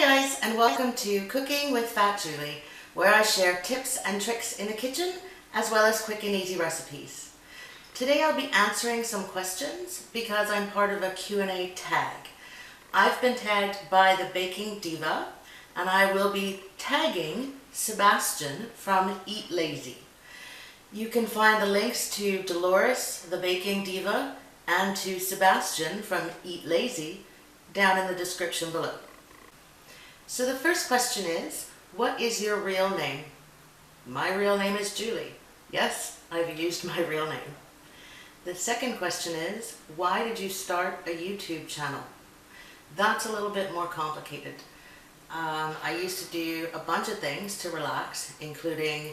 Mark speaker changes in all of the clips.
Speaker 1: guys, and welcome to Cooking with Fat Julie, where I share tips and tricks in the kitchen as well as quick and easy recipes. Today I'll be answering some questions because I'm part of a Q&A tag. I've been tagged by the Baking Diva and I will be tagging Sebastian from EatLazy. You can find the links to Dolores The Baking Diva and to Sebastian from EatLazy down in the description below. So the first question is, what is your real name? My real name is Julie. Yes, I've used my real name. The second question is, why did you start a YouTube channel? That's a little bit more complicated. I used to do a bunch of things to relax, including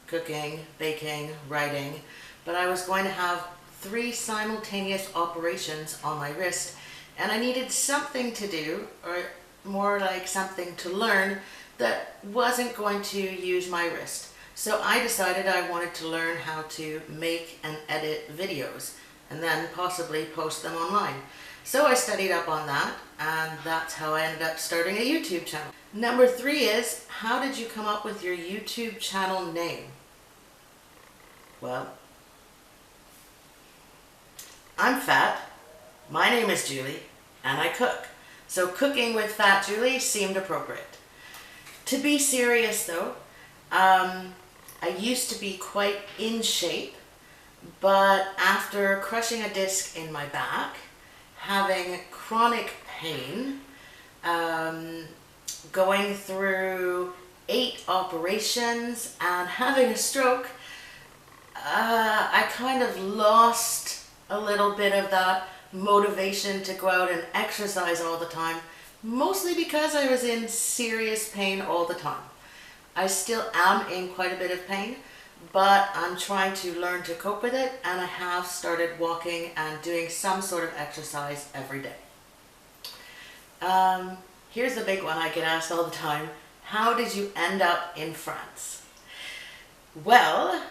Speaker 1: cooking, baking, writing, but I was going to have 3 simultaneous operations on my wrist, and I needed something to do, or more like something to learn, that wasn't going to use my wrist. So I decided I wanted to learn how to make and edit videos and then possibly post them online. So I studied up on that, and that's how I ended up starting a YouTube channel. Number 3 is, how did you come up with your YouTube channel name? Well, I'm fat, my name is Julie, and I cook. So Cooking with Fat Julie seemed appropriate. To be serious though, I used to be quite in shape, but after crushing a disc in my back, having chronic pain, going through 8 operations and having a stroke, I kind of lost a little bit of that motivation to go out and exercise all the time, mostly because I was in serious pain all the time. I still am in quite a bit of pain, but I'm trying to learn to cope with it, and I have started walking and doing some sort of exercise every day. Here's the big one I get asked all the time. How did you end up in France? Well,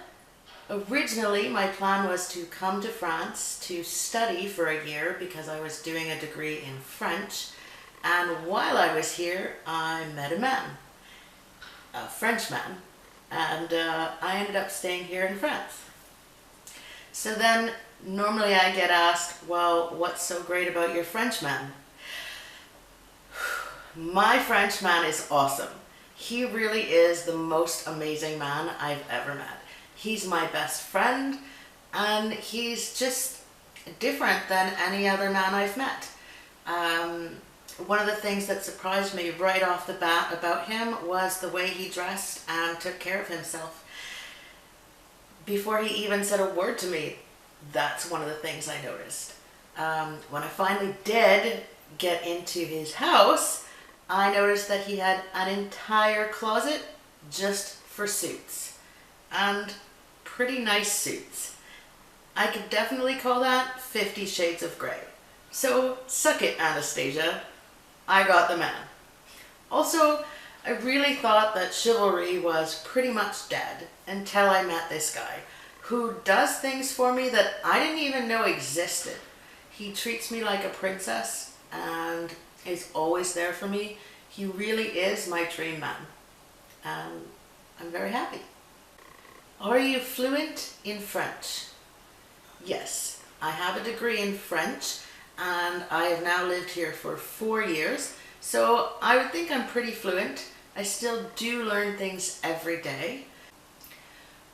Speaker 1: originally, my plan was to come to France to study for a year because I was doing a degree in French, and while I was here, I met a man, a French man, and I ended up staying here in France. So then, normally I get asked, well, what's so great about your French man? My French man is awesome. He really is the most amazing man I've ever met. He's my best friend, and he's just different than any other man I've met. One of the things that surprised me right off the bat about him was the way he dressed and took care of himself. Before he even said a word to me, that's one of the things I noticed. When I finally did get into his house, I noticed that he had an entire closet just for suits. And pretty nice suits. I could definitely call that 50 Shades of Grey. So suck it, Anastasia. I got the man. Also, I really thought that chivalry was pretty much dead until I met this guy who does things for me that I didn't even know existed. He treats me like a princess and is always there for me. He really is my dream man. And I'm very happy. Are you fluent in French? Yes, I have a degree in French, and I have now lived here for 4 years, so I would think I'm pretty fluent. I still do learn things every day.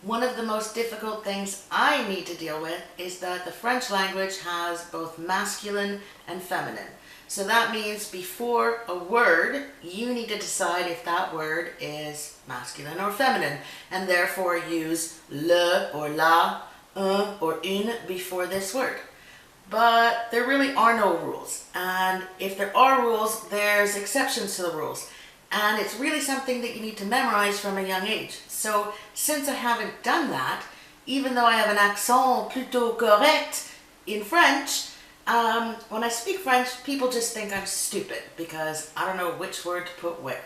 Speaker 1: One of the most difficult things I need to deal with is that the French language has both masculine and feminine. So that means before a word, you need to decide if that word is masculine or feminine, and therefore use le or la, un or une before this word. But there really are no rules, and if there are rules, there's exceptions to the rules, and it's really something that you need to memorize from a young age. So since I haven't done that, even though I have an accent plutôt correct in French, when I speak French, people just think I'm stupid because I don't know which word to put where.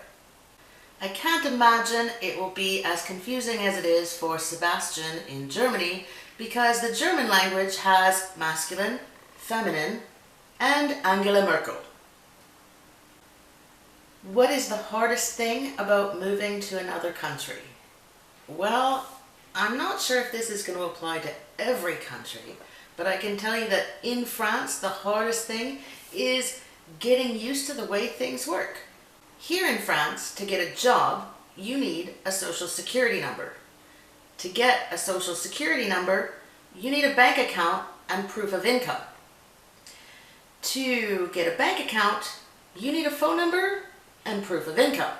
Speaker 1: I can't imagine it will be as confusing as it is for Sebastian in Germany, because the German language has masculine, feminine, and Angela Merkel. What is the hardest thing about moving to another country? Well, I'm not sure if this is going to apply to every country, but I can tell you that in France, the hardest thing is getting used to the way things work. Here in France, to get a job, you need a social security number. To get a social security number, you need a bank account and proof of income. To get a bank account, you need a phone number and proof of income.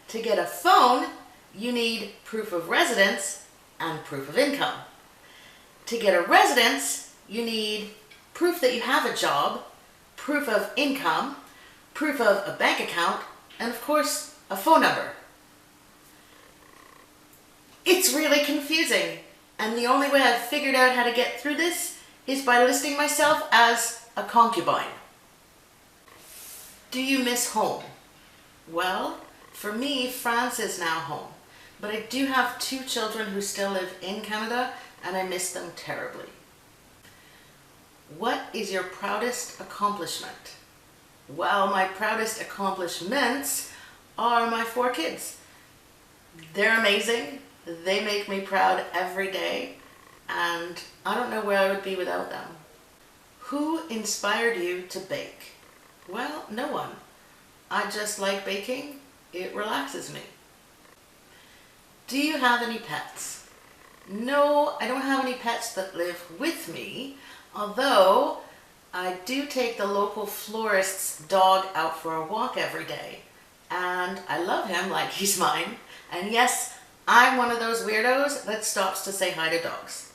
Speaker 1: To get a phone, you need proof of residence and proof of income. To get a residence, you need proof that you have a job, proof of income, proof of a bank account, and of course, a phone number. It's really confusing, and the only way I've figured out how to get through this is by listing myself as a concubine. Do you miss home? Well, for me, France is now home, but I do have 2 children who still live in Canada, and I miss them terribly. What is your proudest accomplishment? Well, my proudest accomplishments are my 4 kids. They're amazing. They make me proud every day, and I don't know where I would be without them. Who inspired you to bake? Well, no one. I just like baking. It relaxes me. Do you have any pets? No, I don't have any pets that live with me, although I do take the local florist's dog out for a walk every day, and I love him like he's mine. And yes, I'm one of those weirdos that stops to say hi to dogs.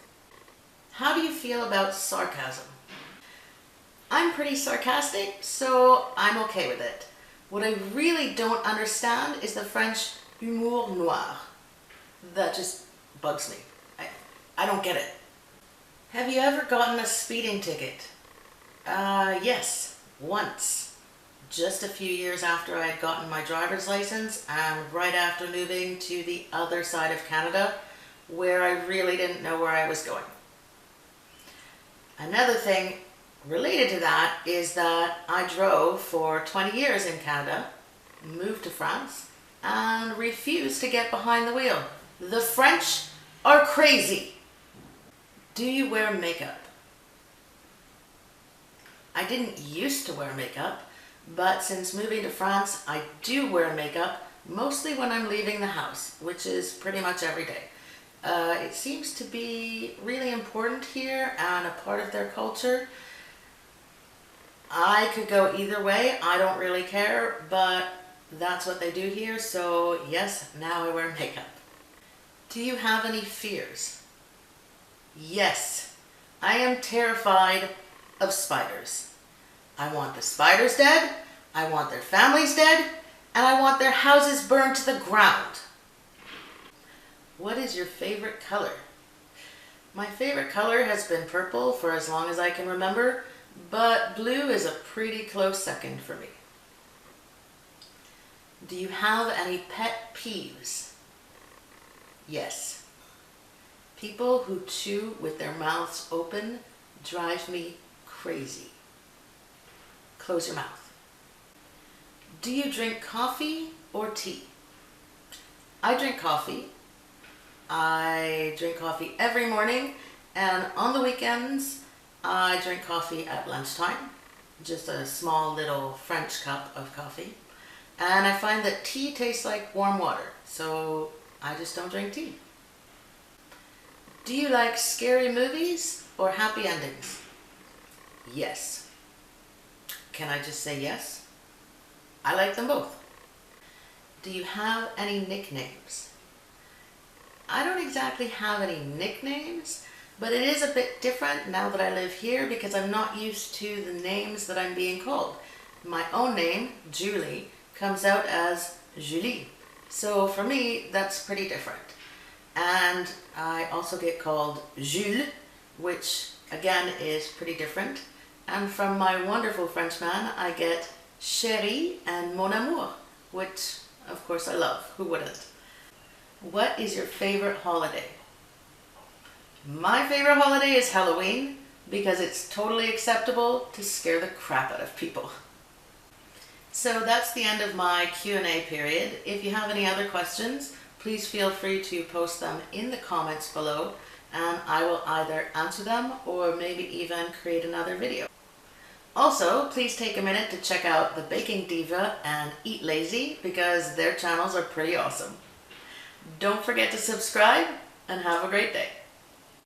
Speaker 1: How do you feel about sarcasm? I'm pretty sarcastic, so I'm okay with it. What I really don't understand is the French humour noir. That just bugs me. I don't get it. Have you ever gotten a speeding ticket? Yes, once. Just a few years after I had gotten my driver's license and right after moving to the other side of Canada, where I really didn't know where I was going. Another thing related to that is that I drove for 20 years in Canada, moved to France, and refused to get behind the wheel. The French are crazy. Do you wear makeup? I didn't used to wear makeup, but since moving to France, I do wear makeup, mostly when I'm leaving the house, which is pretty much every day. It seems to be really important here and a part of their culture. I could go either way, I don't really care, but that's what they do here, so yes, now I wear makeup. Do you have any fears? Yes, I am terrified of spiders. I want the spiders dead, I want their families dead, and I want their houses burned to the ground. What is your favorite color? My favorite color has been purple for as long as I can remember, but blue is a pretty close second for me. Do you have any pet peeves? Yes. People who chew with their mouths open drive me crazy. Close your mouth. Do you drink coffee or tea? I drink coffee. I drink coffee every morning, and on the weekends I drink coffee at lunchtime, just a small little French cup of coffee. And I find that tea tastes like warm water, so I just don't drink tea. Do you like scary movies or happy endings? Yes. Can I just say yes? I like them both. Do you have any nicknames? I don't exactly have any nicknames, but it is a bit different now that I live here because I'm not used to the names that I'm being called. My own name, Julie, comes out as Julie. So for me, that's pretty different. And I also get called Jules, which again is pretty different. And from my wonderful Frenchman, I get chérie and mon amour, which of course I love. Who wouldn't? What is your favorite holiday? My favorite holiday is Halloween because it's totally acceptable to scare the crap out of people. So that's the end of my Q&A period. If you have any other questions, please feel free to post them in the comments below, and I will either answer them or maybe even create another video. Also, please take a minute to check out The Baking Diva and EatLazy because their channels are pretty awesome. Don't forget to subscribe and have a great day.